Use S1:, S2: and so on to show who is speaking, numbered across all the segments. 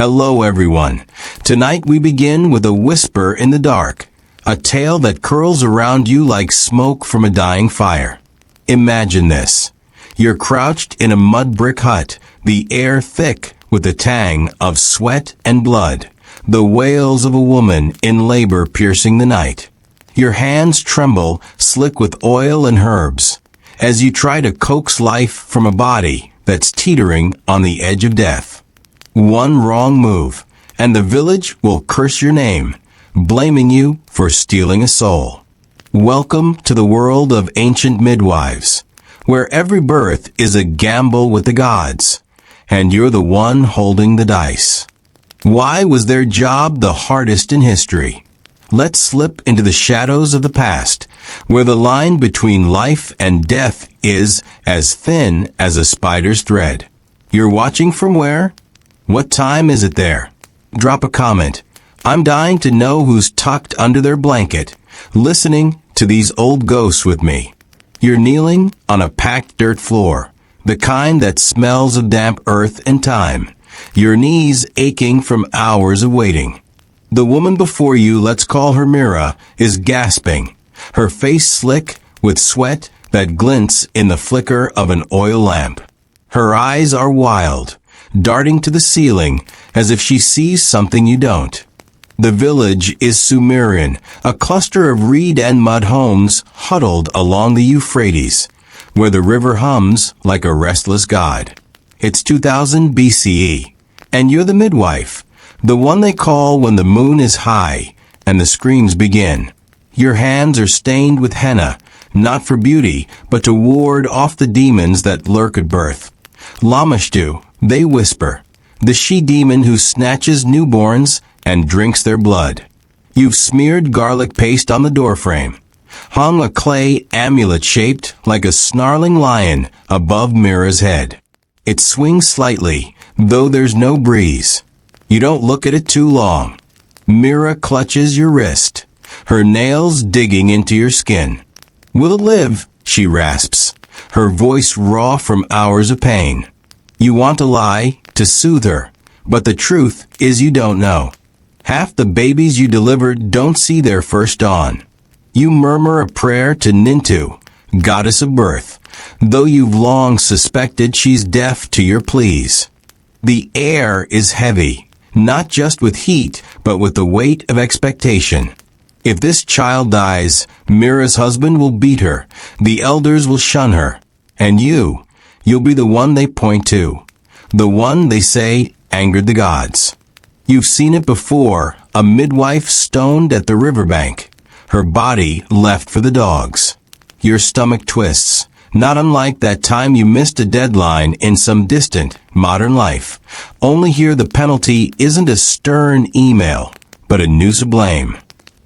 S1: Hello everyone. Tonight we begin with a whisper in the dark, a tale that curls around you like smoke from a dying fire. Imagine this. You're crouched in a mud brick hut, the air thick with the tang of sweat and blood, the wails of a woman in labor piercing the night. Your hands tremble, slick with oil and herbs, as you try to coax life from a body that's teetering on the edge of death. One wrong move, and the village will curse your name, blaming you for stealing a soul. Welcome to the world of ancient midwives, where every birth is a gamble with the gods, and you're the one holding the dice. Why was their job the hardest in history? Let's slip into the shadows of the past, where the line between life and death is as thin as a spider's thread. You're watching from where? What time is it there? Drop a comment. I'm dying to know who's tucked under their blanket, listening to these old ghosts with me. You're kneeling on a packed dirt floor, the kind that smells of damp earth and time, your knees aching from hours of waiting. The woman before you, let's call her Mira, is gasping, her face slick with sweat that glints in the flicker of an oil lamp. Her eyes are wild, darting to the ceiling as if she sees something you don't. The village is Sumerian, a cluster of reed and mud homes huddled along the Euphrates, where the river hums like a restless god. It's 2000 BCE, and you're the midwife, the one they call when the moon is high and the screams begin. Your hands are stained with henna, not for beauty, but to ward off the demons that lurk at birth. Lamashtu, they whisper, the she-demon who snatches newborns and drinks their blood. You've smeared garlic paste on the doorframe, hung a clay amulet shaped like a snarling lion above Mira's head. It swings slightly, though there's no breeze. You don't look at it too long. Mira clutches your wrist, her nails digging into your skin. Will it live? She rasps, her voice raw from hours of pain. You want to lie, to soothe her, but the truth is you don't know. Half the babies you delivered don't see their first dawn. You murmur a prayer to Nintu, goddess of birth, though you've long suspected she's deaf to your pleas. The air is heavy, not just with heat, but with the weight of expectation. If this child dies, Mira's husband will beat her, the elders will shun her, and you'll be the one they point to, the one they say angered the gods. You've seen it before, a midwife stoned at the riverbank, her body left for the dogs. Your stomach twists, not unlike that time you missed a deadline in some distant, modern life. Only here the penalty isn't a stern email, but a noose of blame.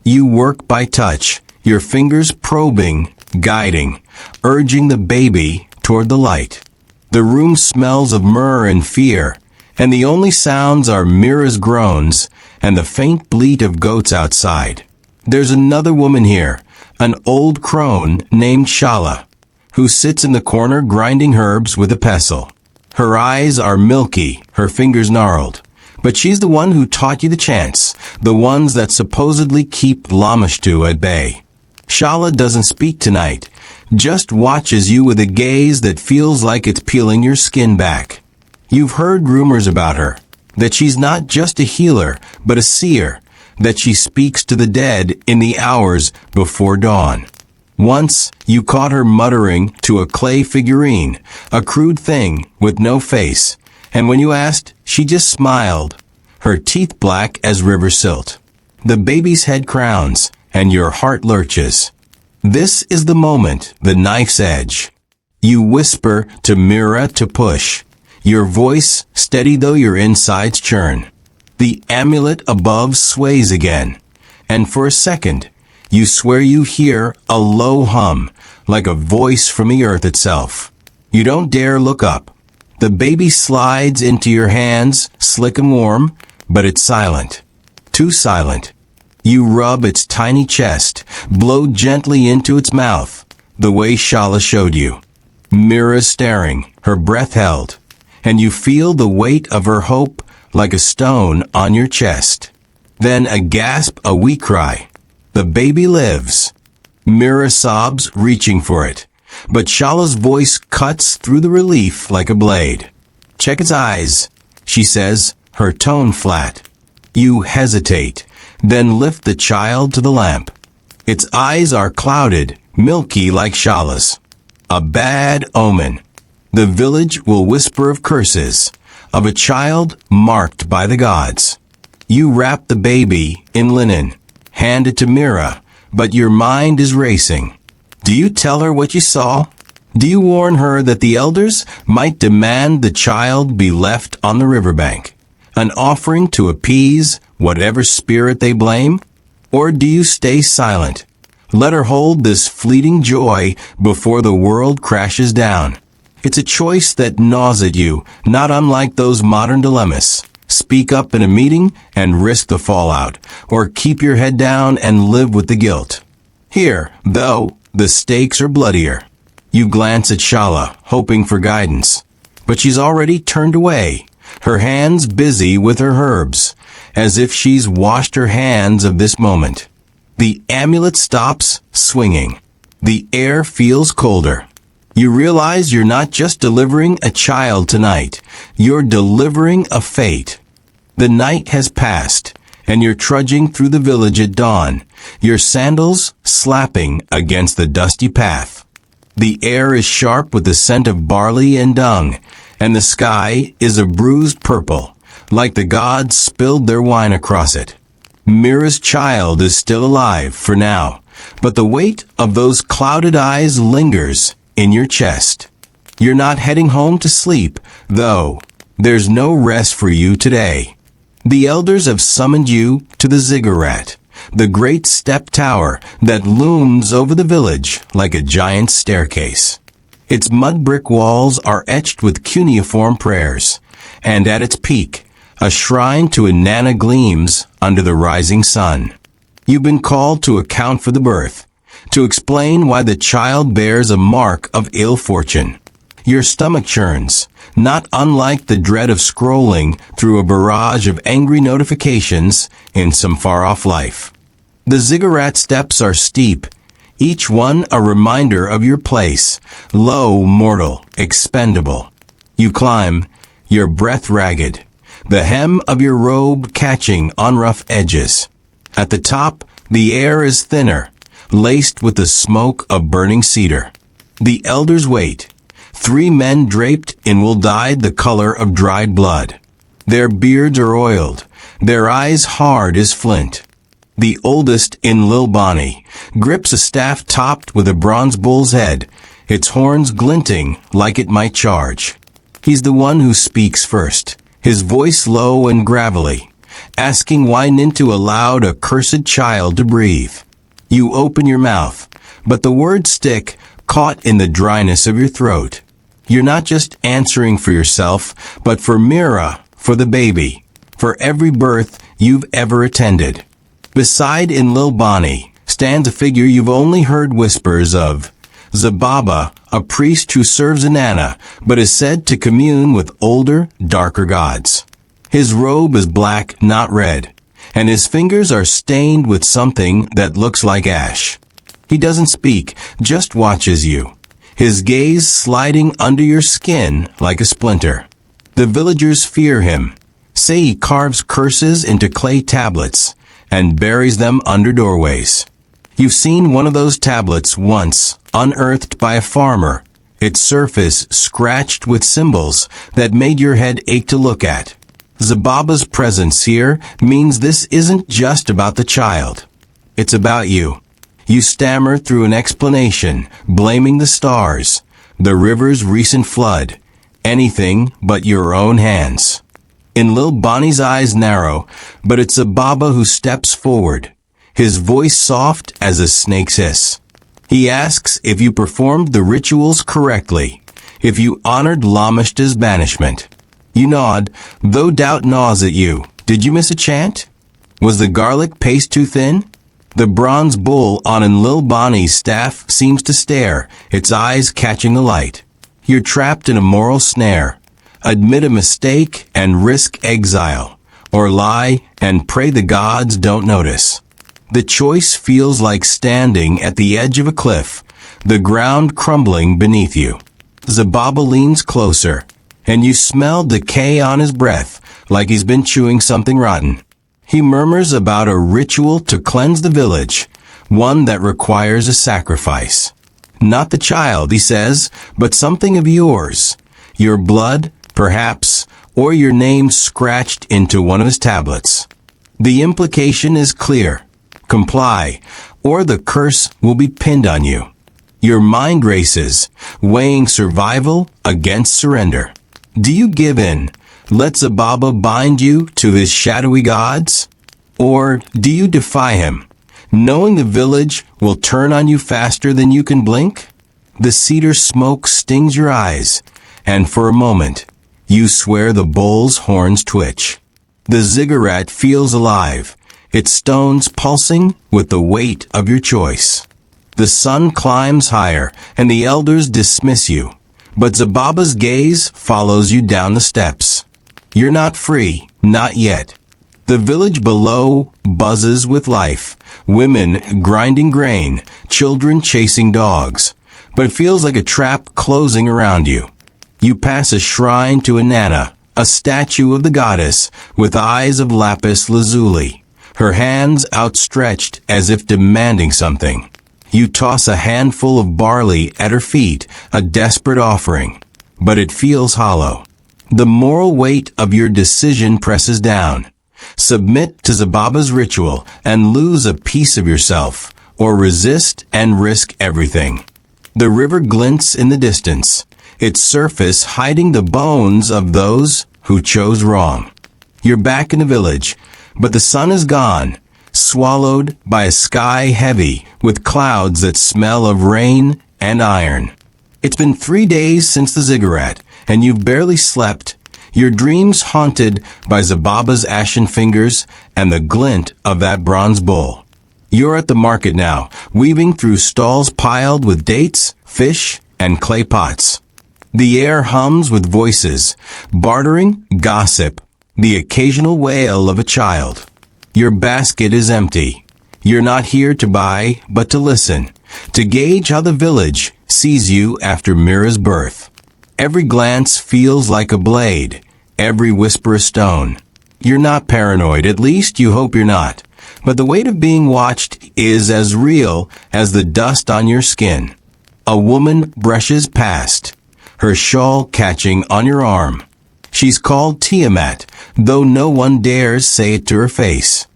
S1: You work by touch, your fingers probing, guiding, urging the baby toward the light. The room smells of myrrh and fear, and the only sounds are Mira's groans and the faint bleat of goats outside. There's another woman here, an old crone named Shala, who sits in the corner grinding herbs with a pestle. Her eyes are milky, her fingers gnarled. But she's the one who taught you the chants, the ones that supposedly keep Lamashtu at bay. Shala doesn't speak tonight, just watches you with a gaze that feels like it's peeling your skin back. You've heard rumors about her, that she's not just a healer, but a seer, that she speaks to the dead in the hours before dawn. Once, you caught her muttering to a clay figurine, a crude thing with no face, and when you asked, she just smiled, her teeth black as river silt. The baby's head crowns, and your heart lurches. This is the moment, the knife's edge. You whisper to Mira to push, your voice steady though your insides churn. The amulet above sways again, and for a second, you swear you hear a low hum, like a voice from the earth itself. You don't dare look up. The baby slides into your hands, slick and warm, but it's silent. Too silent. You rub its tiny chest, blow gently into its mouth, the way Shala showed you. Mira staring, her breath held, and you feel the weight of her hope like a stone on your chest. Then a gasp, a weak cry. The baby lives. Mira sobs, reaching for it. But Shala's voice cuts through the relief like a blade. Check its eyes, she says, her tone flat. You hesitate, then lift the child to the lamp. Its eyes are clouded, milky like Shala's. A bad omen. The village will whisper of curses, of a child marked by the gods. You wrap the baby in linen, hand it to Mira, but your mind is racing. Do you tell her what you saw? Do you warn her that the elders might demand the child be left on the riverbank, an offering to appease whatever spirit they blame? Or do you stay silent? Let her hold this fleeting joy before the world crashes down. It's a choice that gnaws at you, not unlike those modern dilemmas. Speak up in a meeting and risk the fallout, or keep your head down and live with the guilt. Here, though, the stakes are bloodier. You glance at Shala, hoping for guidance. But she's already turned away, her hands busy with her herbs, as if she's washed her hands of this moment. The amulet stops swinging. The air feels colder. You realize you're not just delivering a child tonight, you're delivering a fate. The night has passed, and you're trudging through the village at dawn, your sandals slapping against the dusty path. The air is sharp with the scent of barley and dung, and the sky is a bruised purple, like the gods spilled their wine across it. Mira's child is still alive for now, but the weight of those clouded eyes lingers in your chest. You're not heading home to sleep, though. There's no rest for you today. The elders have summoned you to the ziggurat, the great step tower that looms over the village like a giant staircase. Its mud brick walls are etched with cuneiform prayers, and at its peak, a shrine to Inanna gleams under the rising sun. You've been called to account for the birth, to explain why the child bears a mark of ill fortune. Your stomach churns, not unlike the dread of scrolling through a barrage of angry notifications in some far-off life. The ziggurat steps are steep, each one a reminder of your place, low, mortal, expendable. You climb, your breath ragged, the hem of your robe catching on rough edges. At the top, the air is thinner, laced with the smoke of burning cedar. The elders wait. 3 men draped in wool dyed the color of dried blood. Their beards are oiled, their eyes hard as flint. The oldest in Lil Bonnie grips a staff topped with a bronze bull's head, its horns glinting like it might charge. He's the one who speaks first, his voice low and gravelly, asking why Nintu allowed a cursed child to breathe. You open your mouth, but the words stick, caught in the dryness of your throat. You're not just answering for yourself, but for Mira, for the baby, for every birth you've ever attended. Beside in Lil Bonnie stands a figure you've only heard whispers of. Zababa, a priest who serves Inanna, but is said to commune with older, darker gods. His robe is black, not red, and his fingers are stained with something that looks like ash. He doesn't speak, just watches you, his gaze sliding under your skin like a splinter. The villagers fear him, say he carves curses into clay tablets and buries them under doorways. You've seen one of those tablets once, unearthed by a farmer, its surface scratched with symbols that made your head ache to look at. Zababa's presence here means this isn't just about the child. It's about you. You stammer through an explanation, blaming the stars, the river's recent flood, anything but your own hands. In Lil Bonnie's eyes narrow, but it's Zababa who steps forward, his voice soft as a snake's hiss. He asks if you performed the rituals correctly, if you honored Lamishta's banishment. You nod, though doubt gnaws at you. Did you miss a chant? Was the garlic paste too thin? The bronze bull on Lil Bonnie's staff seems to stare, its eyes catching the light. You're trapped in a moral snare, admit a mistake and risk exile, or lie and pray the gods don't notice. The choice feels like standing at the edge of a cliff, the ground crumbling beneath you. Zababa leans closer, and you smell decay on his breath, like he's been chewing something rotten. He murmurs about a ritual to cleanse the village, one that requires a sacrifice. Not the child, he says, but something of yours. Your blood, perhaps, or your name scratched into one of his tablets. The implication is clear. Comply, or the curse will be pinned on you. Your mind races, weighing survival against surrender. Do you give in? Let Zababa bind you to his shadowy gods? Or do you defy him, knowing the village will turn on you faster than you can blink? The cedar smoke stings your eyes, and for a moment, you swear the bull's horns twitch. The ziggurat feels alive, its stones pulsing with the weight of your choice. The sun climbs higher, and the elders dismiss you. But Zababa's gaze follows you down the steps. You're not free, not yet. The village below buzzes with life. Women grinding grain, children chasing dogs. But it feels like a trap closing around you. You pass a shrine to Inanna, a statue of the goddess with eyes of lapis lazuli, her hands outstretched as if demanding something. You toss a handful of barley at her feet, a desperate offering. But it feels hollow. The moral weight of your decision presses down. Submit to Zababa's ritual and lose a piece of yourself, or resist and risk everything. The river glints in the distance, its surface hiding the bones of those who chose wrong. You're back in the village, but the sun is gone, swallowed by a sky heavy with clouds that smell of rain and iron. It's been 3 days since the ziggurat, and you've barely slept, your dreams haunted by Zababa's ashen fingers and the glint of that bronze bull. You're at the market now, weaving through stalls piled with dates, fish, and clay pots. The air hums with voices, bartering, gossip, the occasional wail of a child. Your basket is empty. You're not here to buy, but to listen, to gauge how the village sees you after Mira's birth. Every glance feels like a blade, every whisper a stone. You're not paranoid, at least you hope you're not. But the weight of being watched is as real as the dust on your skin. A woman brushes past, her shawl catching on your arm. She's called Tiamat, though no one dares say it to her face.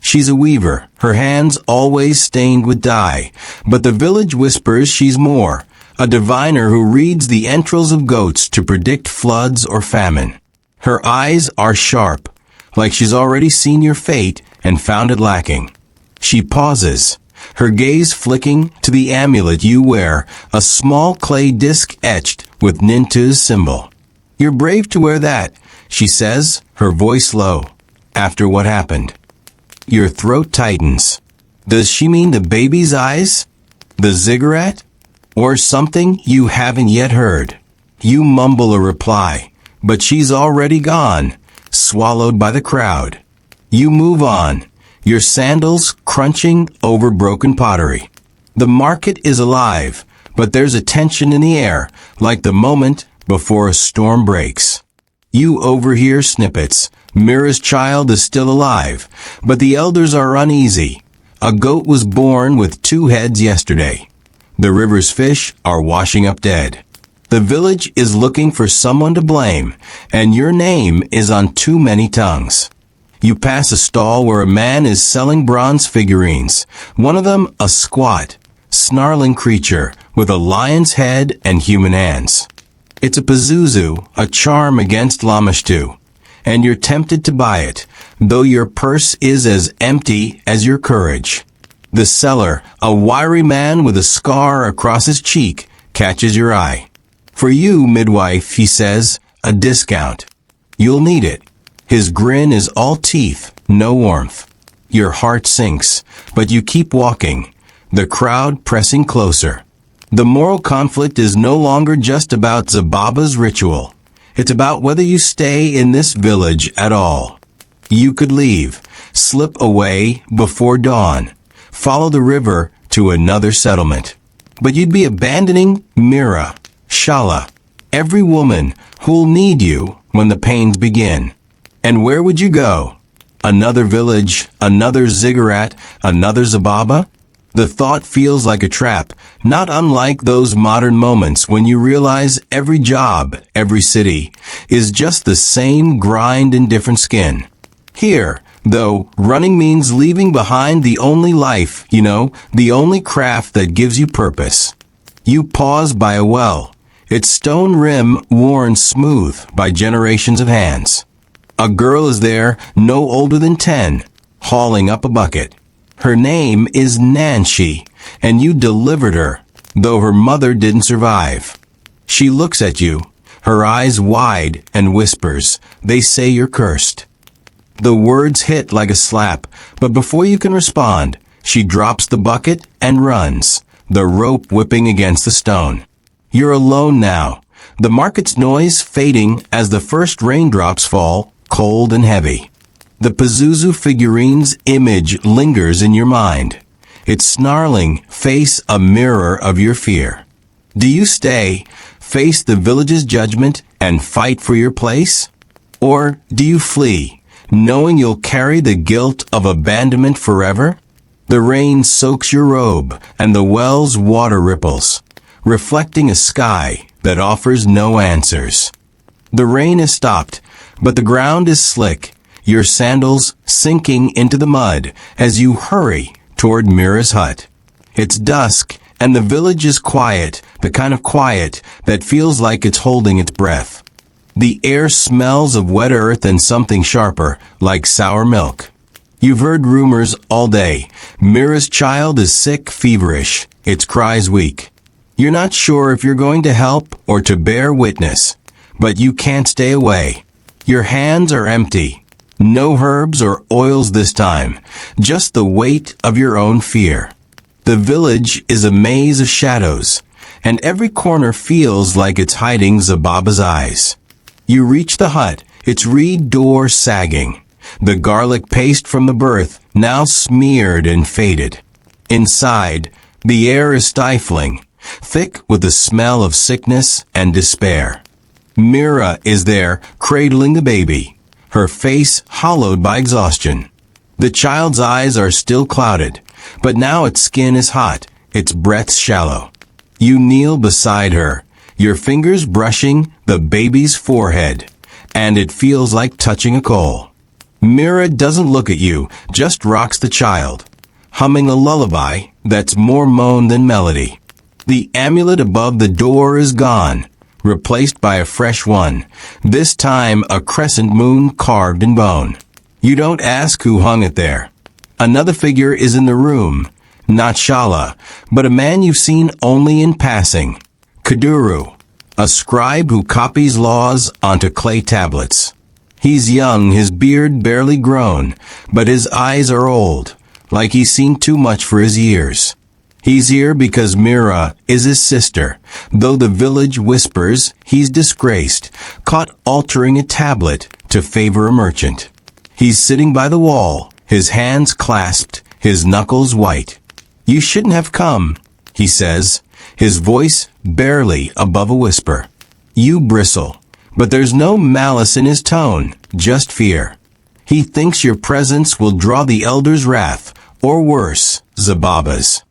S1: She's a weaver, her hands always stained with dye, but the village whispers she's more, a diviner who reads the entrails of goats to predict floods or famine. Her eyes are sharp, like she's already seen your fate and found it lacking. She pauses, her gaze flicking to the amulet you wear, a small clay disc etched with Nintu's symbol. You're brave to wear that, she says, her voice low. After what happened? Your throat tightens. Does she mean the baby's eyes? The ziggurat? Or something you haven't yet heard? You mumble a reply, but she's already gone, swallowed by the crowd. You move on, your sandals crunching over broken pottery. The market is alive, but there's a tension in the air, like the moment before a storm breaks. You overhear snippets. Mira's child is still alive, but the elders are uneasy. A goat was born with 2 heads yesterday. The river's fish are washing up dead. The village is looking for someone to blame, and your name is on too many tongues. You pass a stall where a man is selling bronze figurines, one of them a squat, snarling creature with a lion's head and human hands. It's a Pazuzu, a charm against Lamashtu, and you're tempted to buy it, though your purse is as empty as your courage. The seller, a wiry man with a scar across his cheek, catches your eye. For you, midwife, he says, a discount. You'll need it. His grin is all teeth, no warmth. Your heart sinks, but you keep walking, the crowd pressing closer. The moral conflict is no longer just about Zababa's ritual. It's about whether you stay in this village at all. You could leave, slip away before dawn, follow the river to another settlement. But you'd be abandoning Mira, Shala, every woman who'll need you when the pains begin. And where would you go? Another village, another ziggurat, another Zababa? The thought feels like a trap, not unlike those modern moments when you realize every job, every city, is just the same grind in different skin. Here, though, running means leaving behind the only life, the only craft that gives you purpose. You pause by a well, its stone rim worn smooth by generations of hands. A girl is there, no older than 10, hauling up a bucket. Her name is Nancy, and you delivered her, though her mother didn't survive. She looks at you, her eyes wide, and whispers, "They say you're cursed." The words hit like a slap, but before you can respond, she drops the bucket and runs, the rope whipping against the stone. You're alone now, the market's noise fading as the first raindrops fall, cold and heavy. The Pazuzu figurine's image lingers in your mind, its snarling face a mirror of your fear. Do you stay, face the village's judgment, and fight for your place? Or do you flee, knowing you'll carry the guilt of abandonment forever? The rain soaks your robe, and the well's water ripples, reflecting a sky that offers no answers. The rain has stopped, but the ground is slick, your sandals sinking into the mud as you hurry toward Mira's hut. It's dusk, and the village is quiet, the kind of quiet that feels like it's holding its breath. The air smells of wet earth and something sharper, like sour milk. You've heard rumors all day. Mira's child is sick, feverish, its cries weak. You're not sure if you're going to help or to bear witness, but you can't stay away. Your hands are empty. No herbs or oils this time, just the weight of your own fear. The village is a maze of shadows, and every corner feels like it's hiding Zababa's eyes. You reach the hut, its reed door sagging, the garlic paste from the birth now smeared and faded. Inside, the air is stifling, thick with the smell of sickness and despair. Mira is there, cradling the baby, her face hollowed by exhaustion. The child's eyes are still clouded, but now its skin is hot, its breath shallow. You kneel beside her, your fingers brushing the baby's forehead, and it feels like touching a coal. Mira doesn't look at you, just rocks the child, humming a lullaby that's more moan than melody. The amulet above the door is gone, replaced by a fresh one, this time a crescent moon carved in bone. You don't ask who hung it there. Another figure is in the room, not Shala, but a man you've seen only in passing, Kuduru, a scribe who copies laws onto clay tablets. He's young, his beard barely grown, but his eyes are old, like he's seen too much for his years. He's here because Mira is his sister, though the village whispers he's disgraced, caught altering a tablet to favor a merchant. He's sitting by the wall, his hands clasped, his knuckles white. "You shouldn't have come," he says, his voice barely above a whisper. You bristle, but there's no malice in his tone, just fear. He thinks your presence will draw the elder's wrath, or worse, Zababa's.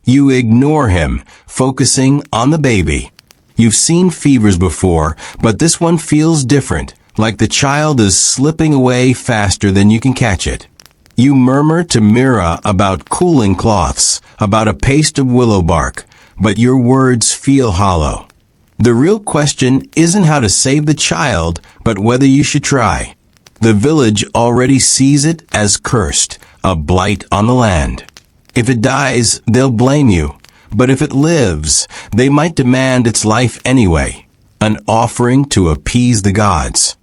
S1: You ignore him, focusing on the baby. You've seen fevers before, but this one feels different, like the child is slipping away faster than you can catch it. You murmur to Mira about cooling cloths, about a paste of willow bark, but your words feel hollow. The real question isn't how to save the child, but whether you should try. The village already sees it as cursed, a blight on the land. If it dies, they'll blame you. But if it lives, they might demand its life anyway, an offering to appease the gods.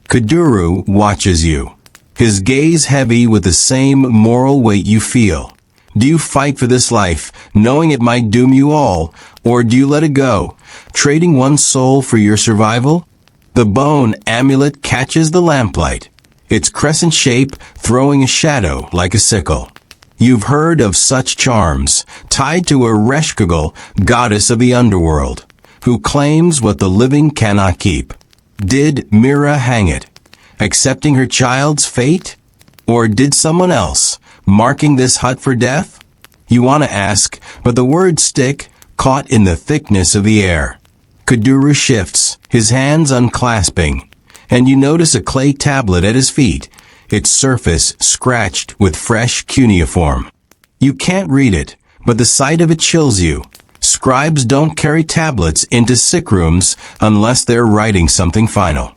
S1: Kuduru watches you, his gaze heavy with the same moral weight you feel. Do you fight for this life, knowing it might doom you all, or do you let it go, trading one soul for your survival? The bone amulet catches the lamplight, its crescent shape throwing a shadow like a sickle. You've heard of such charms, tied to a Reshkagul, goddess of the underworld, who claims what the living cannot keep. Did Mira hang it, accepting her child's fate? Or did someone else, marking this hut for death? You want to ask, but the words stick, caught in the thickness of the air. Kuduru shifts, his hands unclasping, and you notice a clay tablet at his feet, its surface scratched with fresh cuneiform. You can't read it, but the sight of it chills you. Scribes don't carry tablets into sick rooms unless they're writing something final.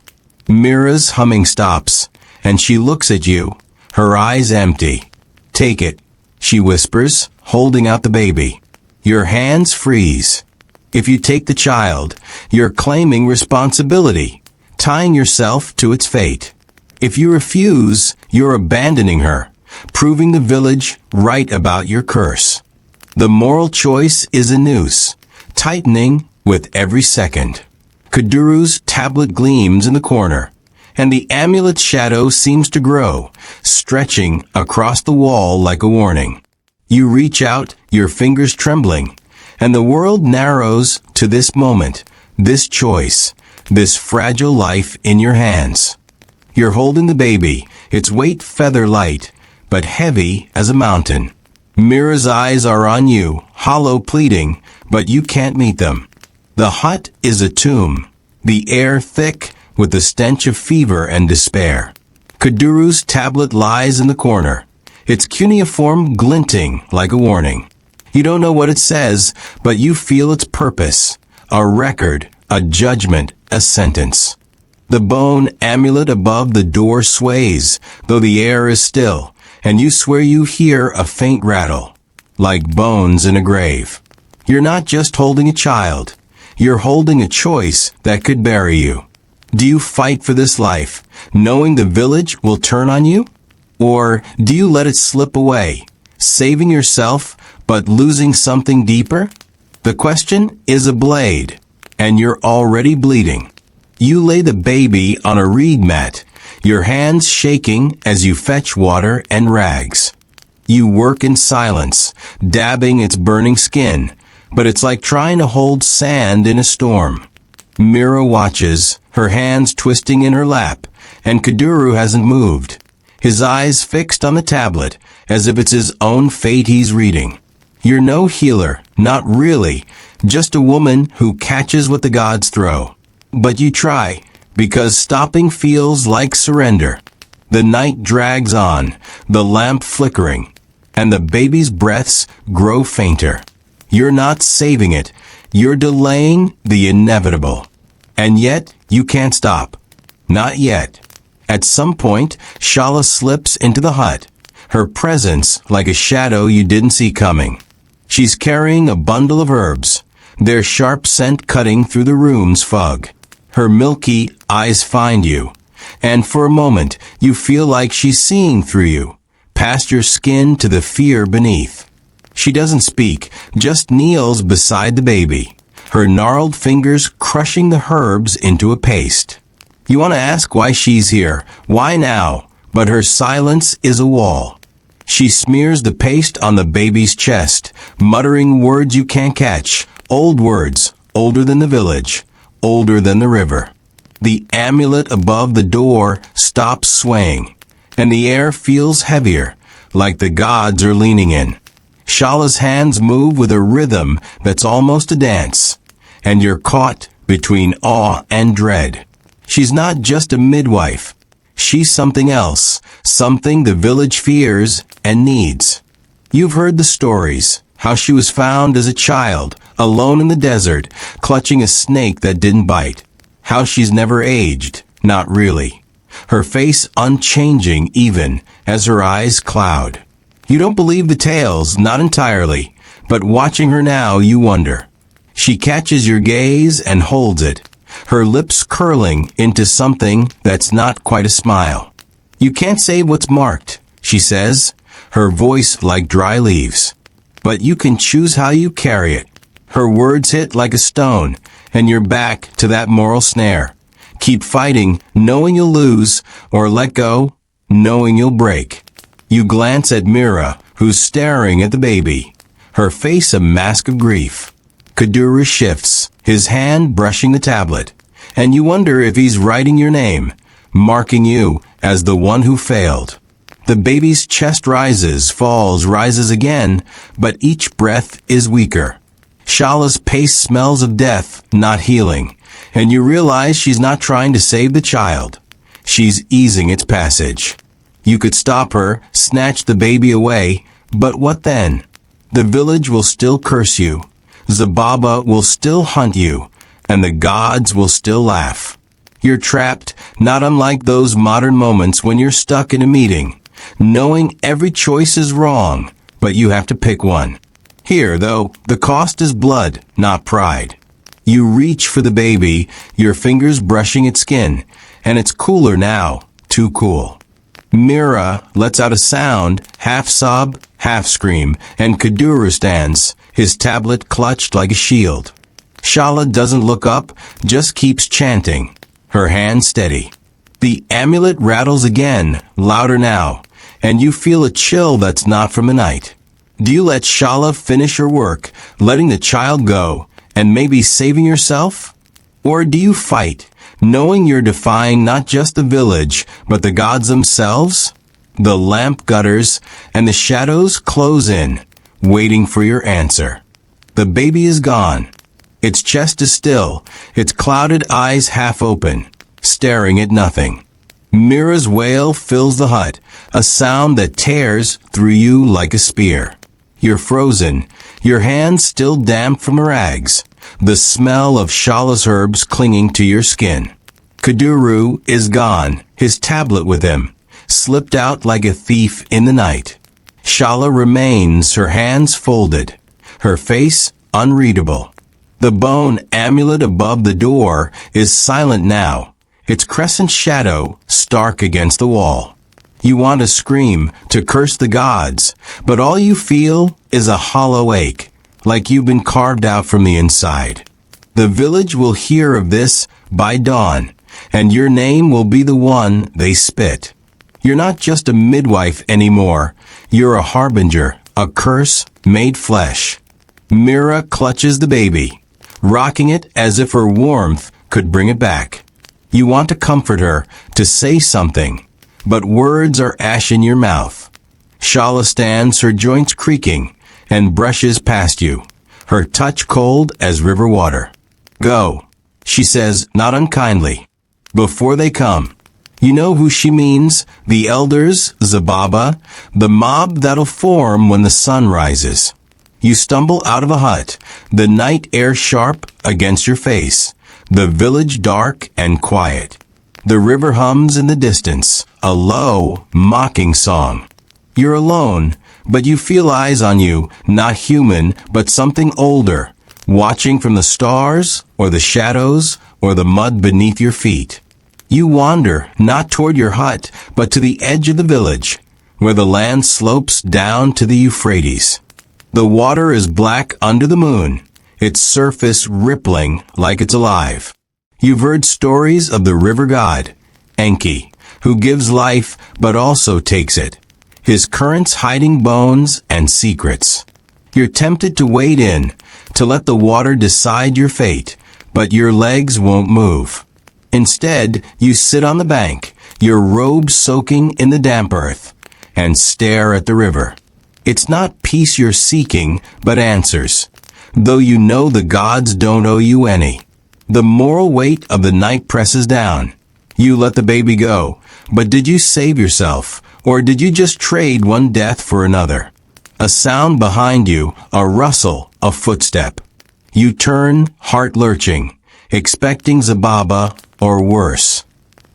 S1: Mira's humming stops, and she looks at you, her eyes empty. Take it, she whispers, holding out the baby. Your hands freeze. If you take the child, you're claiming responsibility, tying yourself to its fate. If you refuse, you're abandoning her, proving the village right about your curse. The moral choice is a noose, tightening with every second. Kuduru's tablet gleams in the corner, and the amulet's shadow seems to grow, stretching across the wall like a warning. You reach out, your fingers trembling, and the world narrows to this moment, this choice, this fragile life in your hands. You're holding the baby, its weight feather light, but heavy as a mountain. Mira's eyes are on you, hollow pleading, but you can't meet them. The hut is a tomb, the air thick with the stench of fever and despair. Kuduru's tablet lies in the corner, its cuneiform glinting like a warning. You don't know what it says, but you feel its purpose, a record, a judgment, a sentence. The bone amulet above the door sways, though the air is still, and you swear you hear a faint rattle, like bones in a grave. You're not just holding a child, you're holding a choice that could bury you. Do you fight for this life, knowing the village will turn on you? Or do you let it slip away, saving yourself but losing something deeper? The question is a blade, and you're already bleeding. You lay the baby on a reed mat, your hands shaking as you fetch water and rags. You work in silence, dabbing its burning skin, but it's like trying to hold sand in a storm. Mira watches, her hands twisting in her lap, and Kuduru hasn't moved, his eyes fixed on the tablet, as if it's his own fate he's reading. You're no healer, not really, just a woman who catches what the gods throw. But you try, because stopping feels like surrender. The night drags on, the lamp flickering, and the baby's breaths grow fainter. You're not saving it, you're delaying the inevitable. And yet, you can't stop. Not yet. At some point, Shala slips into the hut, her presence like a shadow you didn't see coming. She's carrying a bundle of herbs, their sharp scent cutting through the room's fog. Her milky eyes find you, and for a moment you feel like she's seeing through you, past your skin to the fear beneath. She doesn't speak, just kneels beside the baby, her gnarled fingers crushing the herbs into a paste. You want to ask why she's here, why now, but her silence is a wall. She smears the paste on the baby's chest, muttering words you can't catch, old words, older than the village, older than the river. The amulet above the door stops swaying, and the air feels heavier, like the gods are leaning in. Shala's hands move with a rhythm that's almost a dance, and you're caught between awe and dread. She's not just a midwife. She's something else, something the village fears and needs. You've heard the stories, how she was found as a child, alone in the desert, clutching a snake that didn't bite. How she's never aged, not really. Her face unchanging even as her eyes cloud. You don't believe the tales, not entirely, but watching her now you wonder. She catches your gaze and holds it, her lips curling into something that's not quite a smile. You can't say what's marked, she says, her voice like dry leaves. But you can choose how you carry it. Her words hit like a stone, and you're back to that moral snare. Keep fighting, knowing you'll lose, or let go, knowing you'll break. You glance at Mira, who's staring at the baby, her face a mask of grief. Kuduru shifts, his hand brushing the tablet, and you wonder if he's writing your name, marking you as the one who failed. The baby's chest rises, falls, rises again, but each breath is weaker. Shala's pace smells of death, not healing, and you realize she's not trying to save the child. She's easing its passage. You could stop her, snatch the baby away, but what then? The village will still curse you. Zababa will still hunt you, and the gods will still laugh. You're trapped, not unlike those modern moments when you're stuck in a meeting, knowing every choice is wrong, but you have to pick one. Here, though, the cost is blood, not pride. You reach for the baby, your fingers brushing its skin, and it's cooler now, too cool. Mira lets out a sound, half sob, half scream, and Kuduru stands, his tablet clutched like a shield. Shala doesn't look up, just keeps chanting, her hand steady. The amulet rattles again, louder now, and you feel a chill that's not from the night. Do you let Shala finish her work, letting the child go, and maybe saving yourself? Or do you fight, knowing you're defying not just the village, but the gods themselves? The lamp gutters, and the shadows close in, waiting for your answer. The baby is gone. Its chest is still, its clouded eyes half open, staring at nothing. Mira's wail fills the hut, a sound that tears through you like a spear. You're frozen, your hands still damp from her rags, the smell of Shala's herbs clinging to your skin. Kuduru is gone, his tablet with him, slipped out like a thief in the night. Shala remains, her hands folded, her face unreadable. The bone amulet above the door is silent now, its crescent shadow stark against the wall. You want to scream, to curse the gods, but all you feel is a hollow ache, like you've been carved out from the inside. The village will hear of this by dawn, and your name will be the one they spit. You're not just a midwife anymore, you're a harbinger, a curse made flesh. Mira clutches the baby, rocking it as if her warmth could bring it back. You want to comfort her, to say something, but words are ash in your mouth. Shala stands, her joints creaking, and brushes past you, her touch cold as river water. Go, she says, not unkindly. Before they come. You know who she means, the elders, Zababa, the mob that'll form when the sun rises. You stumble out of a hut, the night air sharp against your face, the village dark and quiet. The river hums in the distance, a low, mocking song. You're alone, but you feel eyes on you, not human, but something older, watching from the stars, or the shadows, or the mud beneath your feet. You wander, not toward your hut, but to the edge of the village, where the land slopes down to the Euphrates. The water is black under the moon, its surface rippling like it's alive. You've heard stories of the river god, Enki, who gives life but also takes it, his currents hiding bones and secrets. You're tempted to wade in, to let the water decide your fate, but your legs won't move. Instead, you sit on the bank, your robe soaking in the damp earth, and stare at the river. It's not peace you're seeking, but answers, though you know the gods don't owe you any. The moral weight of the night presses down. You let the baby go, but did you save yourself, or did you just trade one death for another? A sound behind you, a rustle, a footstep. You turn, heart lurching, expecting Zababa, or worse.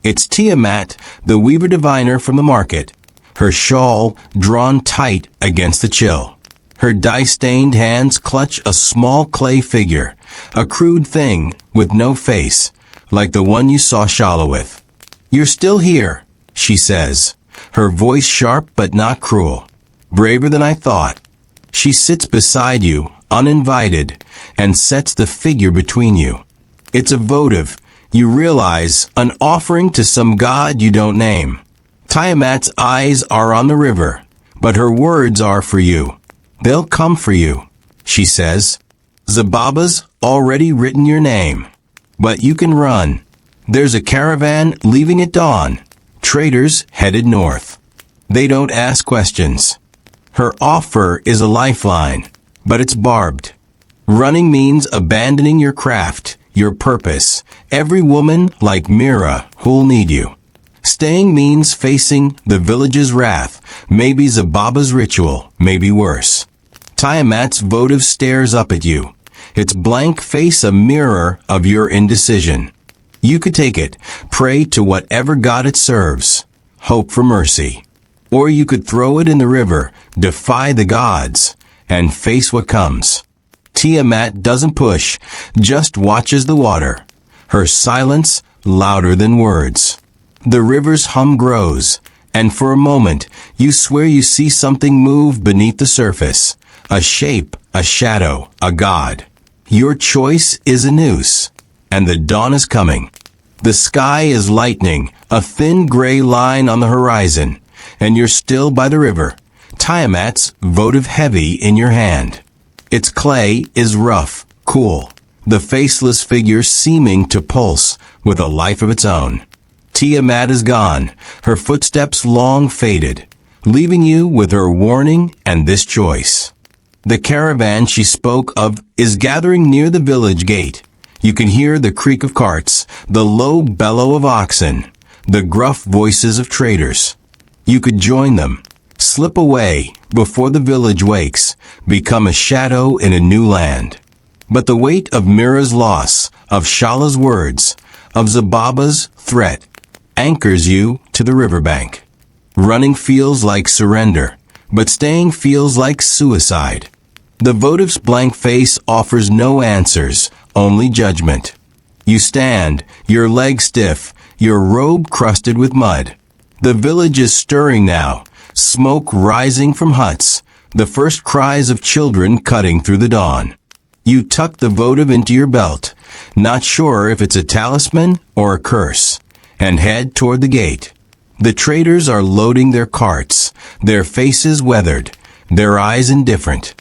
S1: It's Tiamat, the weaver diviner from the market, her shawl drawn tight against the chill. Her dye-stained hands clutch a small clay figure, a crude thing with no face, like the one you saw Shala with. You're still here, she says, her voice sharp but not cruel. Braver than I thought. She sits beside you, uninvited, and sets the figure between you. It's a votive, You realize an offering to some god you don't name. Tiamat's eyes are on the river, but her words are for you. They'll come for you, she says. Zababa's already written your name. But you can run. There's a caravan leaving at dawn. Traders headed north. They don't ask questions. Her offer is a lifeline, but it's barbed. Running means abandoning your craft, your purpose. Every woman like Mira who'll need you. Staying means facing the village's wrath, maybe Zababa's ritual, maybe worse. Tiamat's votive stares up at you. Its blank face a mirror of your indecision. You could take it, pray to whatever god it serves, hope for mercy. Or you could throw it in the river, defy the gods, and face what comes. Tiamat doesn't push, just watches the water. Her silence louder than words. The river's hum grows, and for a moment you swear you see something move beneath the surface. A shape, a shadow, a god. Your choice is a noose, and the dawn is coming. The sky is lightening, a thin gray line on the horizon, and you're still by the river. Tiamat's votive heavy in your hand. Its clay is rough, cool, the faceless figure seeming to pulse with a life of its own. Tiamat is gone, her footsteps long faded, leaving you with her warning and this choice. The caravan she spoke of is gathering near the village gate. You can hear the creak of carts, the low bellow of oxen, the gruff voices of traders. You could join them, slip away before the village wakes, become a shadow in a new land. But the weight of Mira's loss, of Shala's words, of Zababa's threat, anchors you to the riverbank. Running feels like surrender, but staying feels like suicide. The votive's blank face offers no answers, only judgment. You stand, your legs stiff, your robe crusted with mud. The village is stirring now, smoke rising from huts, the first cries of children cutting through the dawn. You tuck the votive into your belt, not sure if it's a talisman or a curse, and head toward the gate. The traders are loading their carts, their faces weathered, their eyes indifferent.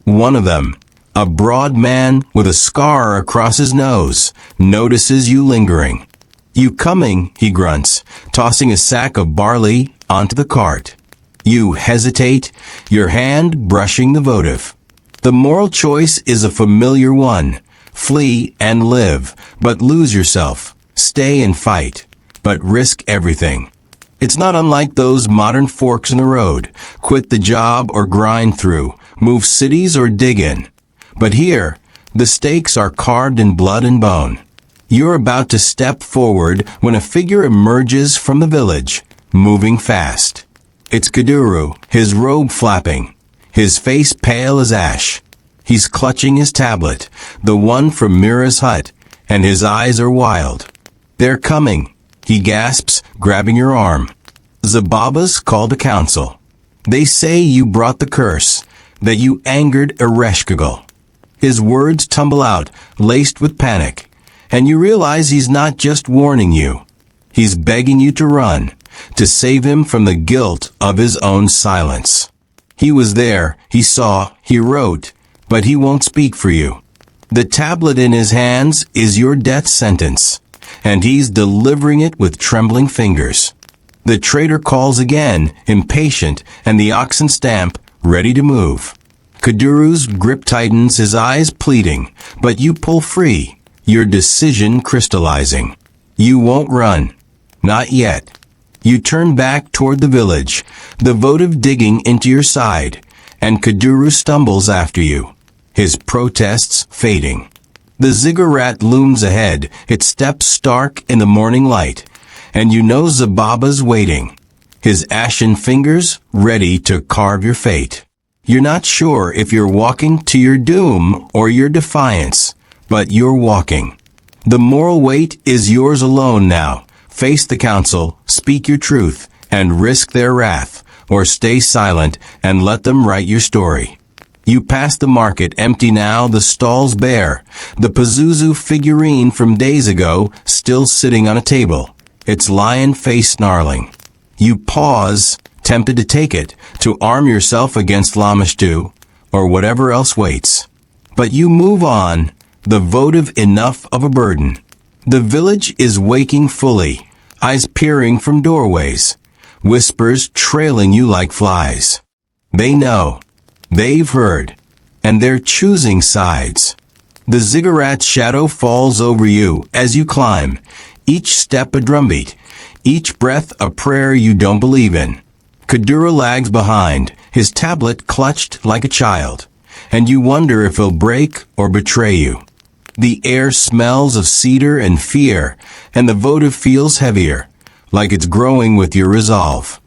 S1: One of them, a broad man with a scar across his nose, notices you lingering. You coming, he grunts, tossing a sack of barley onto the cart. You hesitate, your hand brushing the votive. The moral choice is a familiar one. Flee and live, but lose yourself. Stay and fight, but risk everything. It's not unlike those modern forks in the road. Quit the job or grind through. Move cities or dig in. But here, the stakes are carved in blood and bone. You're about to step forward when a figure emerges from the village, moving fast. It's Kuduru, his robe flapping, his face pale as ash. He's clutching his tablet, the one from Mira's hut, and his eyes are wild. They're coming, he gasps, grabbing your arm. Zababa's called a council. They say you brought the curse, that you angered Ereshkigal. His words tumble out, laced with panic, and you realize he's not just warning you. He's begging you to run, to save him from the guilt of his own silence. He was there, he saw, he wrote, but he won't speak for you. The tablet in his hands is your death sentence, and he's delivering it with trembling fingers. The trader calls again, impatient, and the oxen stamp, ready to move. Kuduru's grip tightens, his eyes pleading, but you pull free, your decision crystallizing. You won't run. Not yet. You turn back toward the village, the votive digging into your side, and Kuduru stumbles after you, his protests fading. The ziggurat looms ahead, its steps stark in the morning light, and you know Zababa's waiting, his ashen fingers ready to carve your fate. You're not sure if you're walking to your doom or your defiance, but you're walking. The moral weight is yours alone now. Face the council, speak your truth, and risk their wrath, or stay silent and let them write your story. You pass the market empty now, the stalls bare. The Pazuzu figurine from days ago still sitting on a table, its lion face snarling. You pause, tempted to take it, to arm yourself against Lamashtu, or whatever else waits. But you move on, the votive enough of a burden. The village is waking fully, eyes peering from doorways, whispers trailing you like flies. They know. They've heard. And they're choosing sides. The ziggurat's shadow falls over you as you climb, each step a drumbeat, each breath a prayer you don't believe in. Kuduru lags behind, his tablet clutched like a child, and you wonder if he'll break or betray you. The air smells of cedar and fear, and the votive feels heavier, like it's growing with your resolve.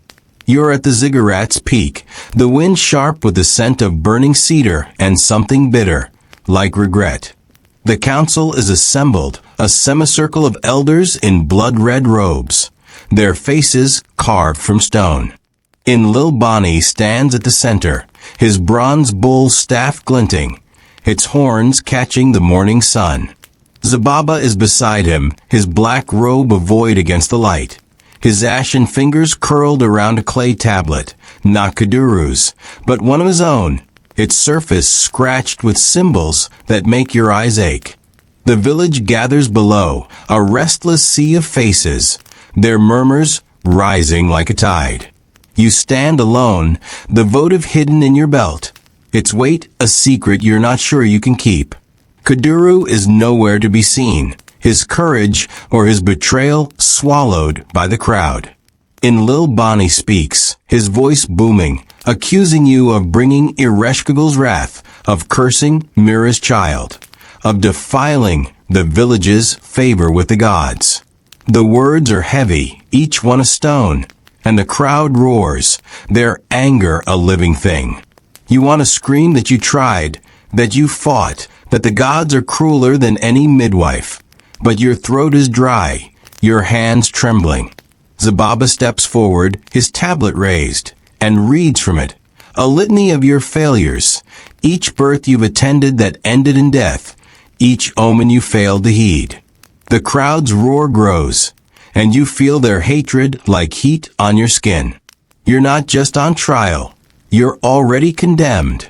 S1: You're at the ziggurat's peak, the wind sharp with the scent of burning cedar and something bitter, like regret. The council is assembled, a semicircle of elders in blood-red robes, their faces carved from stone. In Lil Bonnie stands at the center, his bronze bull staff glinting, its horns catching the morning sun. Zababa is beside him, his black robe a void against the light. His ashen fingers curled around a clay tablet, not Kuduru's, but one of his own, its surface scratched with symbols that make your eyes ache. The village gathers below, a restless sea of faces, their murmurs rising like a tide. You stand alone, the votive hidden in your belt, its weight a secret you're not sure you can keep. Kuduru is nowhere to be seen, his courage or his betrayal swallowed by the crowd. In Lil Bonnie speaks, his voice booming, accusing you of bringing Ereshkigal's wrath, of cursing Mira's child, of defiling the village's favor with the gods. The words are heavy, each one a stone, and the crowd roars, their anger a living thing. You want to scream that you tried, that you fought, that the gods are crueler than any midwife. But your throat is dry, your hands trembling. Zababa steps forward, his tablet raised, and reads from it, a litany of your failures, each birth you've attended that ended in death, each omen you failed to heed. The crowd's roar grows, and you feel their hatred like heat on your skin. You're not just on trial, you're already condemned.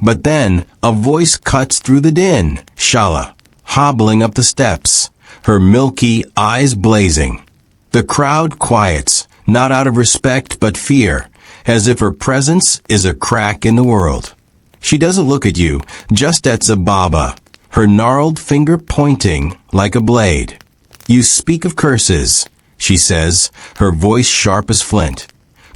S1: But then, a voice cuts through the din, Shala, hobbling up the steps, her milky eyes blazing. The crowd quiets, not out of respect but fear, as if her presence is a crack in the world. She doesn't look at you, just at Zababa, her gnarled finger pointing like a blade. You speak of curses, she says, her voice sharp as flint.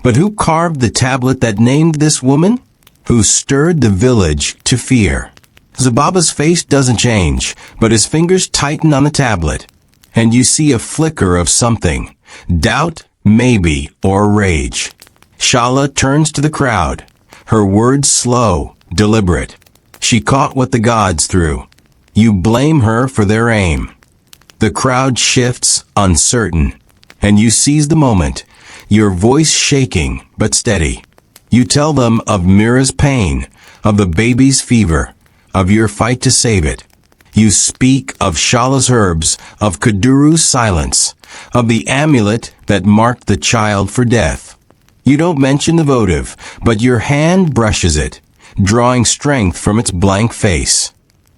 S1: But who carved the tablet that named this woman? Who stirred the village to fear? Zababa's face doesn't change, but his fingers tighten on the tablet, and you see a flicker of something, doubt, maybe, or rage. Shala turns to the crowd, her words slow, deliberate. She caught what the gods threw. You blame her for their aim. The crowd shifts, uncertain, and you seize the moment, your voice shaking but steady. You tell them of Mira's pain, of the baby's fever, of your fight to save it. You speak of Shala's herbs, of Kuduru's silence, of the amulet that marked the child for death. You don't mention the votive, but your hand brushes it, drawing strength from its blank face.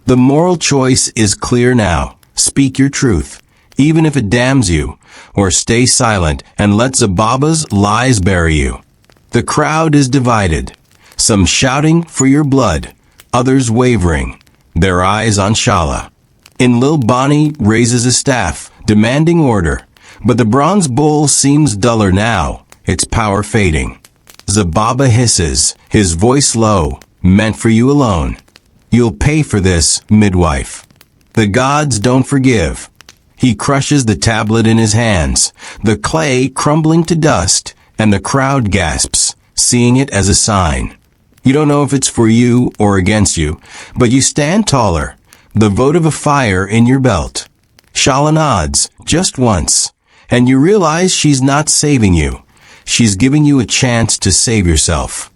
S1: The moral choice is clear now. Speak your truth, even if it damns you, or stay silent and let Zababa's lies bury you. The crowd is divided, some shouting for your blood, others wavering, their eyes on Shala. In Lil Bonnie raises a staff, demanding order, but the bronze bull seems duller now, its power fading. Zababa hisses, his voice low, meant for you alone. You'll pay for this, midwife. The gods don't forgive. He crushes the tablet in his hands, the clay crumbling to dust, and the crowd gasps, seeing it as a sign. You don't know if it's for you or against you, but you stand taller, the vote of a fire in your belt. Shala nods, just once, and you realize she's not saving you. She's giving you a chance to save yourself.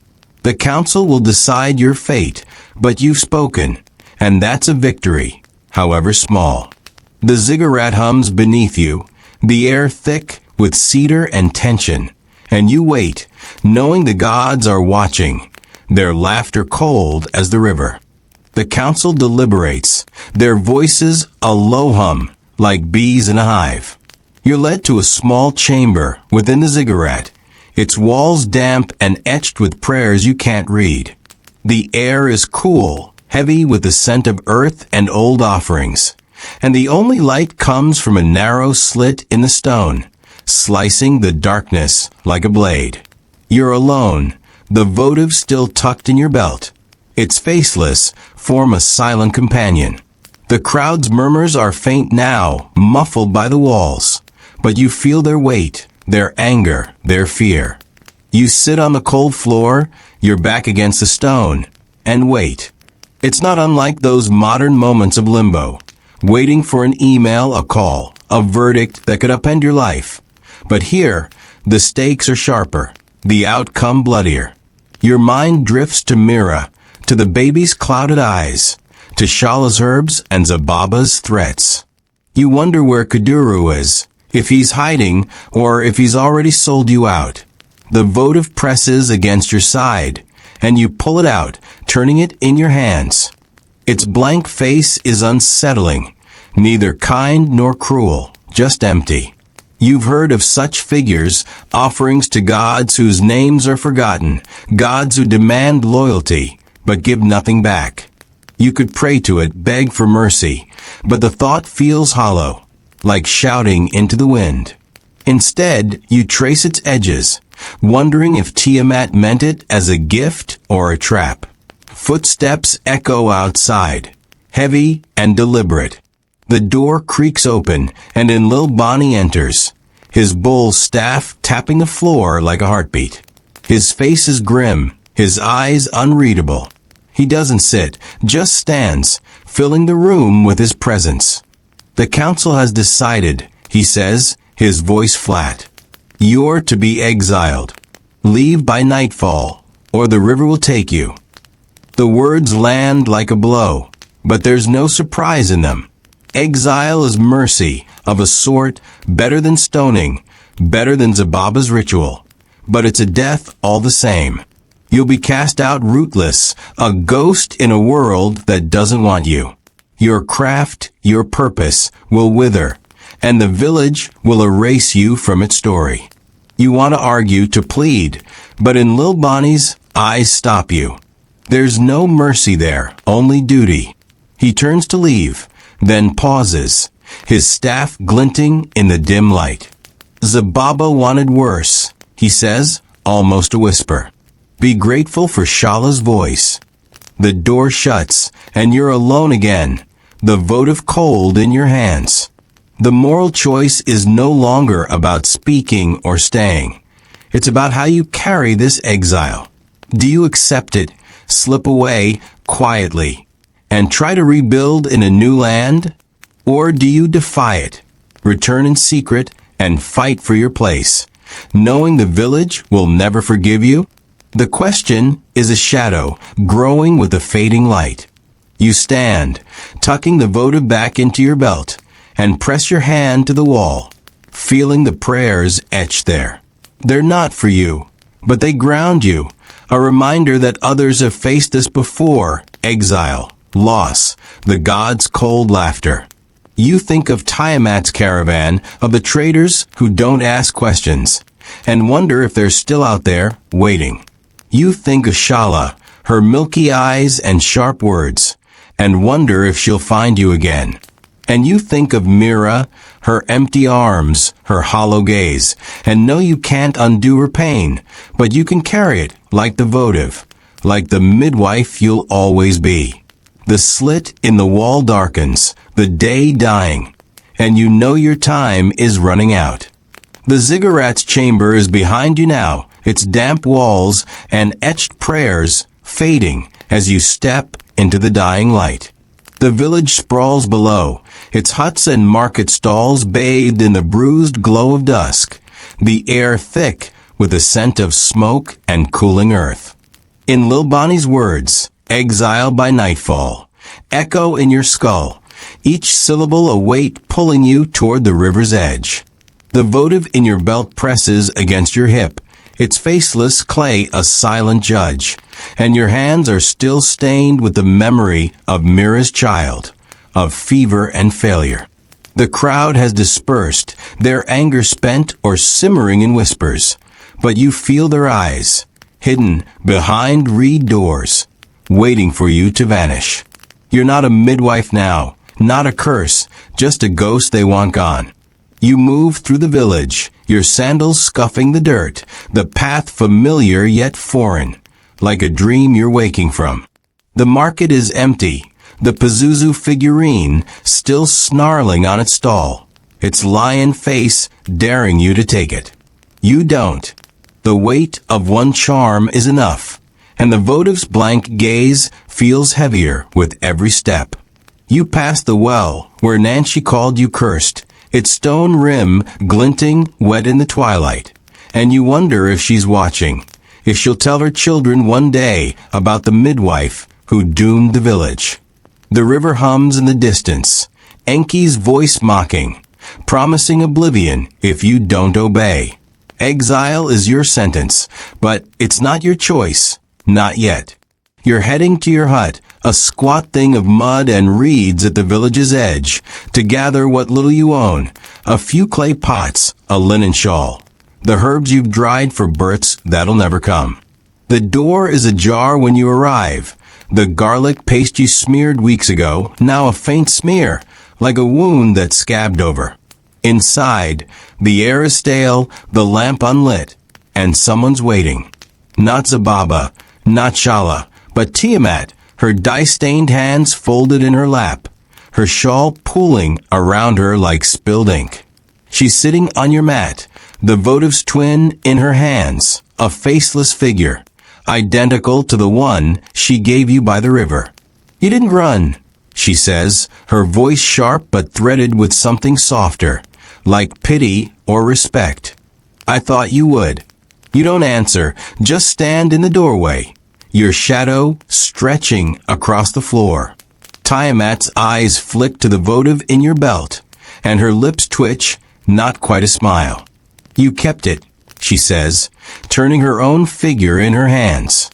S1: The council will decide your fate, but you've spoken, and that's a victory, however small. The ziggurat hums beneath you, the air thick with cedar and tension, and you wait, knowing the gods are watching, their laughter cold as the river. The council deliberates, their voices a low hum, like bees in a hive. You're led to a small chamber within the ziggurat, its walls damp and etched with prayers you can't read. The air is cool, heavy with the scent of earth and old offerings, and the only light comes from a narrow slit in the stone, slicing the darkness like a blade. You're alone, the votive still tucked in your belt. Its faceless form a silent companion. The crowd's murmurs are faint now, muffled by the walls, but you feel their weight, their anger, their fear. You sit on the cold floor, your back against the stone, and wait. It's not unlike those modern moments of limbo, waiting for an email, a call, a verdict that could upend your life. But here, the stakes are sharper, the outcome bloodier. Your mind drifts to Mira, to the baby's clouded eyes, to Shala's herbs and Zababa's threats. You wonder where Kuduru is, if he's hiding or if he's already sold you out. The votive presses against your side, and you pull it out, turning it in your hands. Its blank face is unsettling, neither kind nor cruel, just empty. You've heard of such figures, offerings to gods whose names are forgotten, gods who demand loyalty, but give nothing back. You could pray to it, beg for mercy, but the thought feels hollow, like shouting into the wind. Instead, you trace its edges, wondering if Tiamat meant it as a gift or a trap. Footsteps echo outside, heavy and deliberate. The door creaks open, and in Lil Bonnie enters, his bull staff tapping the floor like a heartbeat. His face is grim, his eyes unreadable. He doesn't sit, just stands, filling the room with his presence. The council has decided, he says, his voice flat. You're to be exiled. Leave by nightfall, or the river will take you. The words land like a blow, but there's no surprise in them. Exile is mercy, of a sort, better than stoning, better than Zababa's ritual. But it's a death all the same. You'll be cast out rootless, a ghost in a world that doesn't want you. Your craft, your purpose, will wither, and the village will erase you from its story. You want to argue, to plead, but in Lil Bonnie's eyes stop you. There's no mercy there, only duty. He turns to leave, then pauses, his staff glinting in the dim light. Zababa wanted worse, he says, almost a whisper. Be grateful for Shala's voice. The door shuts, and you're alone again, the votive cold in your hands. The moral choice is no longer about speaking or staying. It's about how you carry this exile. Do you accept it, slip away quietly, and try to rebuild in a new land? Or do you defy it, return in secret, and fight for your place, knowing the village will never forgive you? The question is a shadow growing with a fading light. You stand, tucking the votive back into your belt, and press your hand to the wall, feeling the prayers etched there. They're not for you, but they ground you, a reminder that others have faced this before: exile, loss, the gods' cold laughter. You think of Tiamat's caravan, of the traders who don't ask questions, and wonder if they're still out there, waiting. You think of Shala, her milky eyes and sharp words, and wonder if she'll find you again. And you think of Mira, her empty arms, her hollow gaze, and know you can't undo her pain, but you can carry it like the votive, like the midwife you'll always be. The slit in the wall darkens, the day dying, and you know your time is running out. The ziggurat's chamber is behind you now, its damp walls and etched prayers fading as you step into the dying light. The village sprawls below, its huts and market stalls bathed in the bruised glow of dusk, the air thick with the scent of smoke and cooling earth. In Lil Bonnie's words, exile by nightfall, echo in your skull, each syllable a weight pulling you toward the river's edge. The votive in your belt presses against your hip, its faceless clay a silent judge, and your hands are still stained with the memory of Mira's child, of fever and failure. The crowd has dispersed, their anger spent or simmering in whispers, but you feel their eyes, hidden behind reed doors, waiting for you to vanish. You're not a midwife now, not a curse, just a ghost they want gone. You move through the village, your sandals scuffing the dirt, the path familiar yet foreign, like a dream you're waking from. The market is empty, the Pazuzu figurine still snarling on its stall, its lion face daring you to take it. You don't. The weight of one charm is enough, and the votive's blank gaze feels heavier with every step. You pass the well where Nancy called you cursed, its stone rim glinting wet in the twilight, and you wonder if she's watching, if she'll tell her children one day about the midwife who doomed the village. The river hums in the distance, Enki's voice mocking, promising oblivion if you don't obey. Exile is your sentence, but it's not your choice, not yet. You're heading to your hut, a squat thing of mud and reeds at the village's edge, to gather what little you own, a few clay pots, a linen shawl, the herbs you've dried for births that'll never come. The door is ajar when you arrive, the garlic paste you smeared weeks ago, now a faint smear, like a wound that's scabbed over. Inside, the air is stale, the lamp unlit, and someone's waiting. Not Zababa, not Shala, but Tiamat, her dye-stained hands folded in her lap, her shawl pooling around her like spilled ink. She's sitting on your mat, the votive's twin in her hands, a faceless figure, identical to the one she gave you by the river. You didn't run, she says, her voice sharp but threaded with something softer, like pity or respect. I thought you would. You don't answer, just stand in the doorway, your shadow stretching across the floor. Tiamat's eyes flick to the votive in your belt, and her lips twitch, not quite a smile. You kept it, she says, turning her own figure in her hands.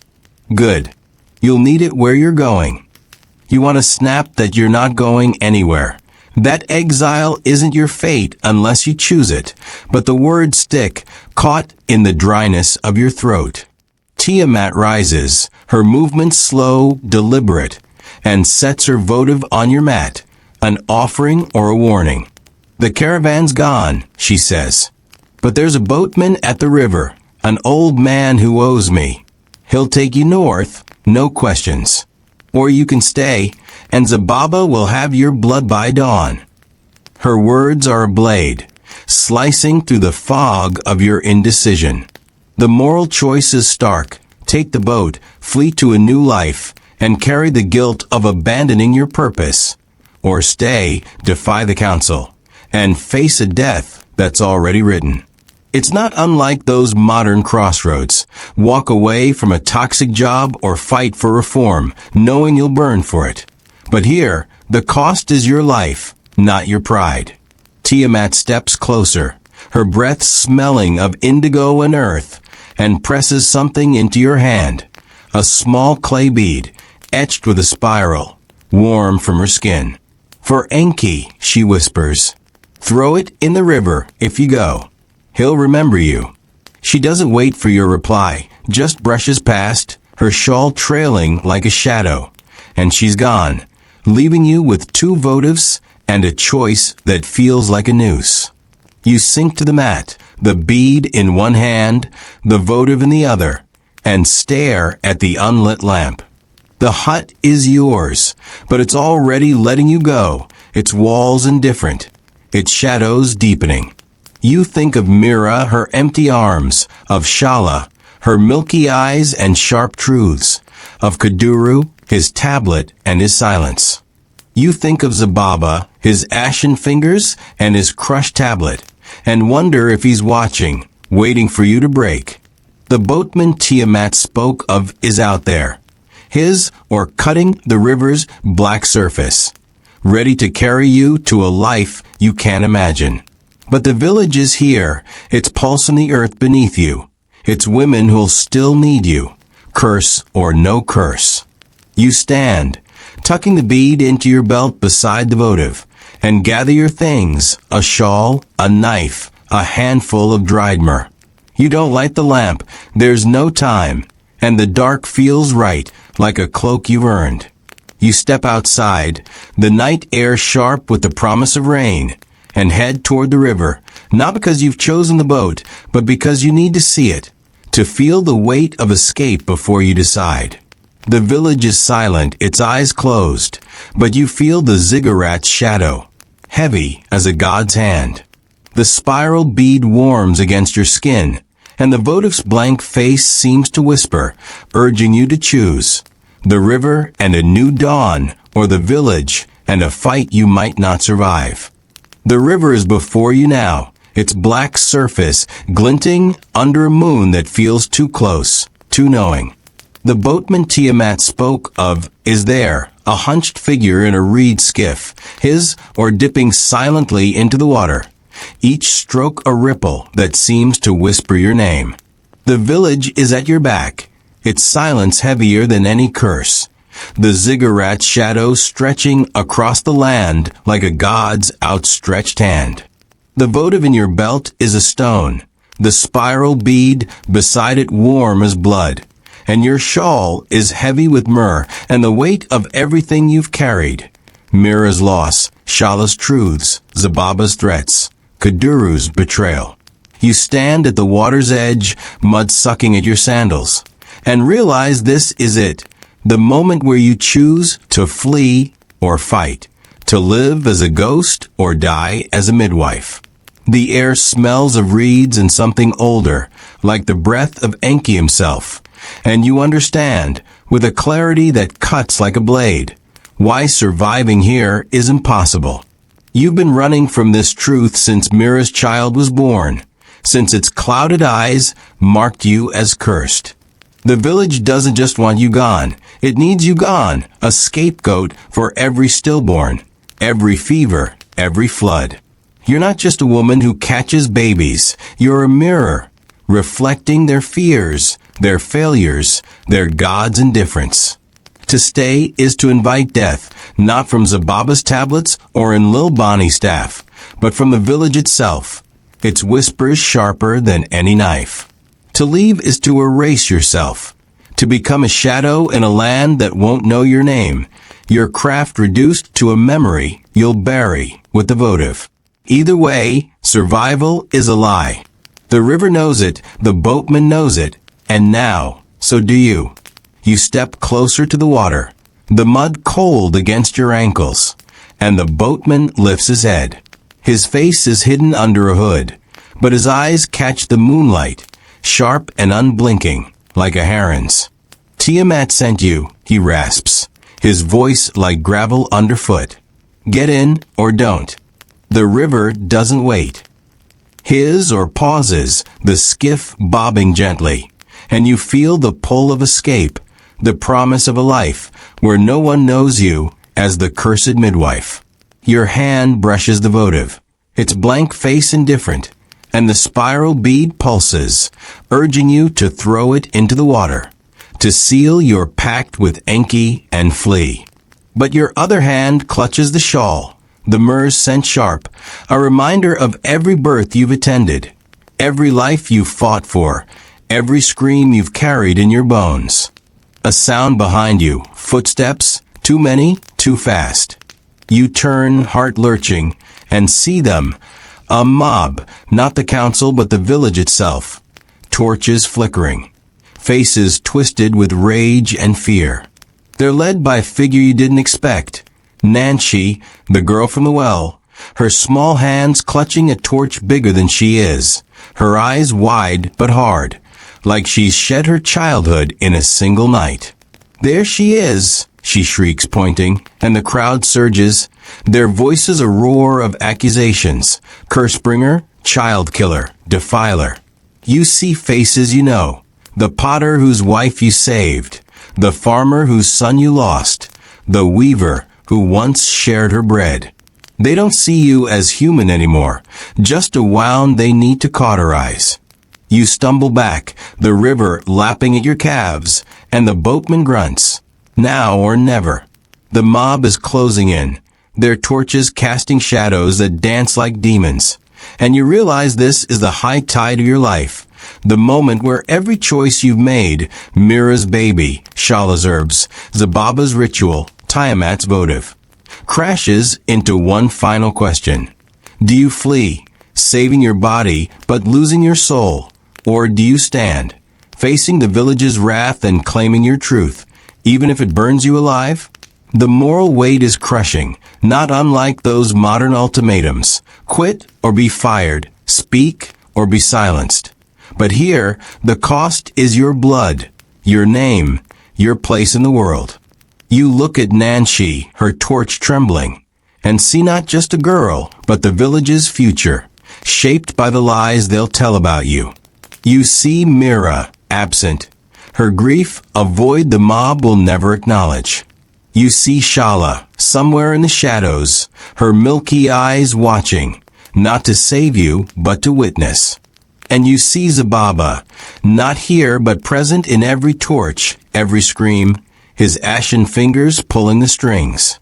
S1: Good. You'll need it where you're going. You want to snap that you're not going anywhere. That exile isn't your fate unless you choose it, but the words stick, caught in the dryness of your throat. Tiamat rises, her movements slow, deliberate, and sets her votive on your mat, an offering or a warning. The caravan's gone, she says. But there's a boatman at the river, an old man who owes me. He'll take you north, no questions. Or you can stay, and Zababa will have your blood by dawn. Her words are a blade, slicing through the fog of your indecision. The moral choice is stark. Take the boat, flee to a new life, and carry the guilt of abandoning your purpose. Or stay, defy the council, and face a death that's already written. It's not unlike those modern crossroads. Walk away from a toxic job or fight for reform, knowing you'll burn for it. But here, the cost is your life, not your pride. Tiamat steps closer, her breath smelling of indigo and earth, and presses something into your hand, a small clay bead, etched with a spiral, warm from her skin. For Enki, she whispers, throw it in the river if you go. He'll remember you. She doesn't wait for your reply, just brushes past, her shawl trailing like a shadow, and she's gone, leaving you with two votives and a choice that feels like a noose. You sink to the mat, the bead in one hand, the votive in the other, and stare at the unlit lamp. The hut is yours, but it's already letting you go, its walls indifferent, its shadows deepening. You think of Mira, her empty arms, of Shala, her milky eyes and sharp truths, of Kuduru, his tablet and his silence. You think of Zababa, his ashen fingers and his crushed tablet, and wonder if he's watching, waiting for you to break. The boatman Tiamat spoke of is out there, his or cutting the river's black surface, ready to carry you to a life you can't imagine. But the village is here, its pulse in the earth beneath you. It's women who'll still need you, curse or no curse. You stand, tucking the bead into your belt beside the votive, and gather your things, a shawl, a knife, a handful of dried myrrh. You don't light the lamp, there's no time, and the dark feels right, like a cloak you've earned. You step outside, the night air sharp with the promise of rain, and head toward the river, not because you've chosen the boat, but because you need to see it, to feel the weight of escape before you decide. The village is silent, its eyes closed, but you feel the ziggurat's shadow, heavy as a god's hand. The spiral bead warms against your skin, and the votive's blank face seems to whisper, urging you to choose the river and a new dawn, or the village and a fight you might not survive. The river is before you now, its black surface glinting under a moon that feels too close, too knowing. The boatman Tiamat spoke of is there, a hunched figure in a reed skiff, his or dipping silently into the water, each stroke a ripple that seems to whisper your name. The village is at your back, its silence heavier than any curse, the ziggurat shadow stretching across the land like a god's outstretched hand. The votive in your belt is a stone, the spiral bead beside it warm as blood, and your shawl is heavy with myrrh and the weight of everything you've carried. Mira's loss, Shala's truths, Zababa's threats, Kaduru's betrayal. You stand at the water's edge, mud sucking at your sandals, and realize this is it, the moment where you choose to flee or fight, to live as a ghost or die as a midwife. The air smells of reeds and something older, like the breath of Enki himself, and you understand, with a clarity that cuts like a blade, why surviving here is impossible. You've been running from this truth since Mira's child was born, since its clouded eyes marked you as cursed. The village doesn't just want you gone, it needs you gone, a scapegoat for every stillborn, every fever, every flood. You're not just a woman who catches babies, you're a mirror, reflecting their fears, their failures, their God's indifference. To stay is to invite death, not from Zababa's tablets or in Lil Bonnie's staff, but from the village itself, its whispers sharper than any knife. To leave is to erase yourself, to become a shadow in a land that won't know your name, your craft reduced to a memory you'll bury with the votive. Either way, survival is a lie. The river knows it, the boatman knows it, and now, so do you. You step closer to the water, the mud cold against your ankles, and the boatman lifts his head. His face is hidden under a hood, but his eyes catch the moonlight, sharp and unblinking, like a heron's. Tiamat sent you, he rasps, his voice like gravel underfoot. Get in or don't. The river doesn't wait. His or pauses, the skiff bobbing gently, and you feel the pull of escape, the promise of a life where no one knows you as the cursed midwife. Your hand brushes the votive, its blank face indifferent, and the spiral bead pulses, urging you to throw it into the water, to seal your pact with Enki and flee. But your other hand clutches the shawl, the myrrh's scent sharp, a reminder of every birth you've attended, every life you've fought for, every scream you've carried in your bones. A sound behind you, footsteps, too many, too fast. You turn, heart lurching, and see them, a mob, not the council but the village itself, torches flickering, faces twisted with rage and fear. They're led by a figure you didn't expect, Nancy, the girl from the well, her small hands clutching a torch bigger than she is, her eyes wide but hard, like she's shed her childhood in a single night. There she is, she shrieks, pointing, and the crowd surges, their voices a roar of accusations, curse-bringer, child killer, defiler. You see faces you know, the potter whose wife you saved, the farmer whose son you lost, the weaver who once shared her bread. They don't see you as human anymore, just a wound they need to cauterize. You stumble back, the river lapping at your calves, and the boatman grunts, now or never. The mob is closing in, their torches casting shadows that dance like demons. And you realize this is the high tide of your life, the moment where every choice you've made, Mira's baby, Shala's herbs, Zababa's ritual, Tiamat's votive, crashes into one final question. Do you flee, saving your body but losing your soul? Or do you stand, facing the village's wrath and claiming your truth, even if it burns you alive? The moral weight is crushing, not unlike those modern ultimatums. Quit or be fired, speak or be silenced. But here, the cost is your blood, your name, your place in the world. You look at Nanshi, her torch trembling, and see not just a girl, but the village's future, shaped by the lies they'll tell about you. You see Mira, absent, her grief a void the mob will never acknowledge. You see Shala, somewhere in the shadows, her milky eyes watching, not to save you, but to witness. And you see Zababa, not here but present in every torch, every scream, his ashen fingers pulling the strings.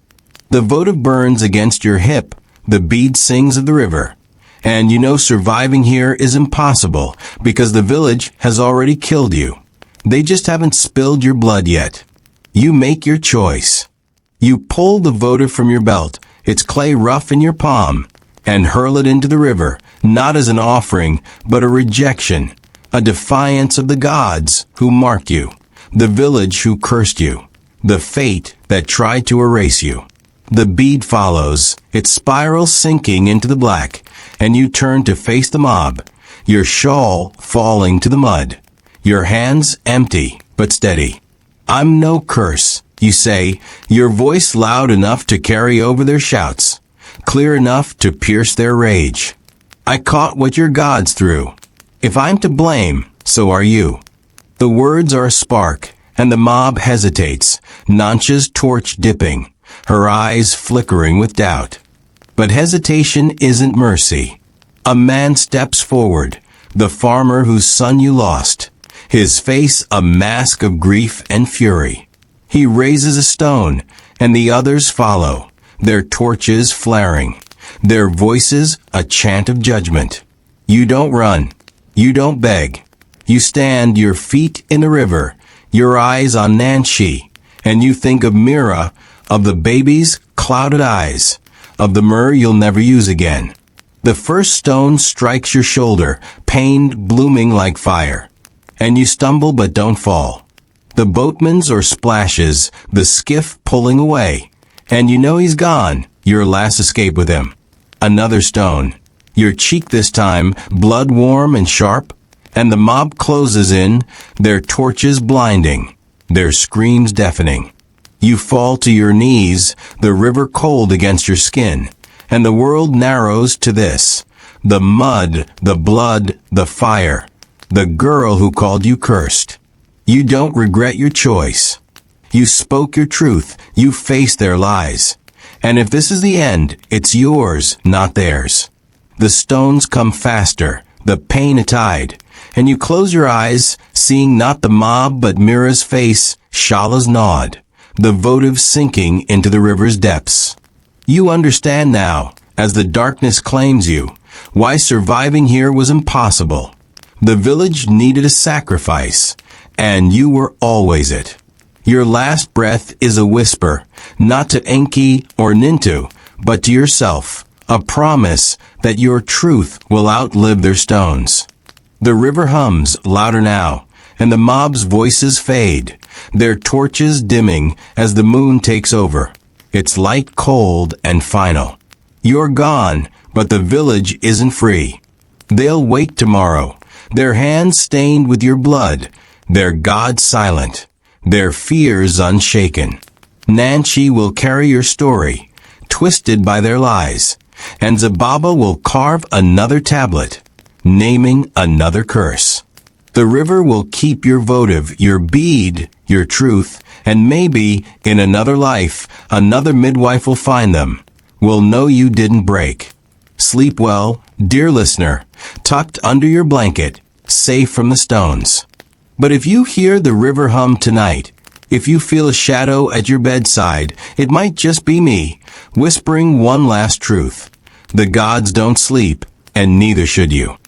S1: The votive burns against your hip, the bead sings of the river. And you know surviving here is impossible, because the village has already killed you. They just haven't spilled your blood yet. You make your choice. You pull the votive from your belt, its clay rough in your palm, and hurl it into the river, not as an offering, but a rejection, a defiance of the gods who marked you, the village who cursed you, the fate that tried to erase you. The bead follows, its spiral sinking into the black, and you turn to face the mob, your shawl falling to the mud, your hands empty but steady. I'm no curse, you say, your voice loud enough to carry over their shouts, clear enough to pierce their rage. I caught what your gods threw. If I'm to blame, so are you. The words are a spark, and the mob hesitates, Nansha's torch dipping, her eyes flickering with doubt. But hesitation isn't mercy. A man steps forward, the farmer whose son you lost, his face a mask of grief and fury. He raises a stone, and the others follow, their torches flaring, their voices a chant of judgment. You don't run. You don't beg. You stand, your feet in the river, your eyes on Nanshi, and you think of Mira, of the baby's clouded eyes, of the myrrh you'll never use again. The first stone strikes your shoulder, pain blooming like fire, and you stumble but don't fall. The boatman's or splashes, the skiff pulling away, and you know he's gone, your last escape with him. Another stone, your cheek this time, blood warm and sharp, and the mob closes in, their torches blinding, their screams deafening. You fall to your knees, the river cold against your skin, and the world narrows to this, the mud, the blood, the fire, the girl who called you cursed. You don't regret your choice. You spoke your truth, you faced their lies. And if this is the end, it's yours, not theirs. The stones come faster, the pain a tide, and you close your eyes, seeing not the mob but Mira's face, Shala's nod, the votive sinking into the river's depths. You understand now, as the darkness claims you, why surviving here was impossible. The village needed a sacrifice, and you were always it. Your last breath is a whisper, not to Enki or Nintu, but to yourself, a promise that your truth will outlive their stones. The river hums louder now, and the mob's voices fade, their torches dimming as the moon takes over, its light cold and final. You're gone, but the village isn't free. They'll wake tomorrow, their hands stained with your blood, their God silent, their fears unshaken. Nanshi will carry your story, twisted by their lies, and Zababa will carve another tablet, naming another curse. The river will keep your votive, your bead, your truth, and maybe, in another life, another midwife will find them, will know you didn't break. Sleep well, dear listener, tucked under your blanket, safe from the stones. But if you hear the river hum tonight, if you feel a shadow at your bedside, it might just be me, whispering one last truth. The gods don't sleep, and neither should you.